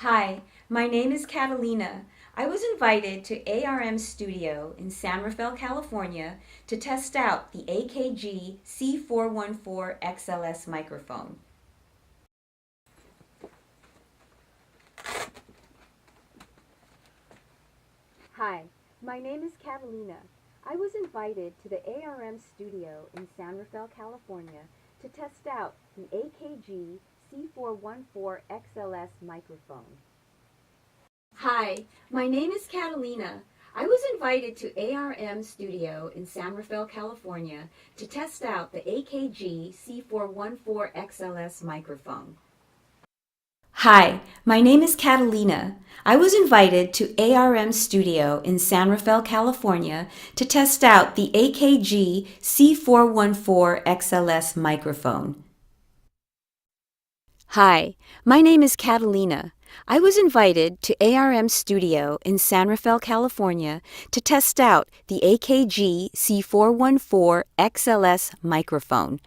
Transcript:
Hi, my name is Catalina. I was invited to ARM Studio in San Rafael, California to test out the AKG C414 XLS microphone. Hi, my name is Catalina. I was invited to the ARM Studio in San Rafael, California to test out the AKG C414 XLS microphone. Hi, my name is Catalina. I was invited to ARM Studio in San Rafael, California to test out the AKG C414 XLS microphone. Hi, my name is Catalina. I was invited to ARM Studio in San Rafael, California to test out the AKG C414 XLS microphone. Hi, my name is Catalina. I was invited to ARM Studio in San Rafael, California to test out the AKG C414 XLS microphone.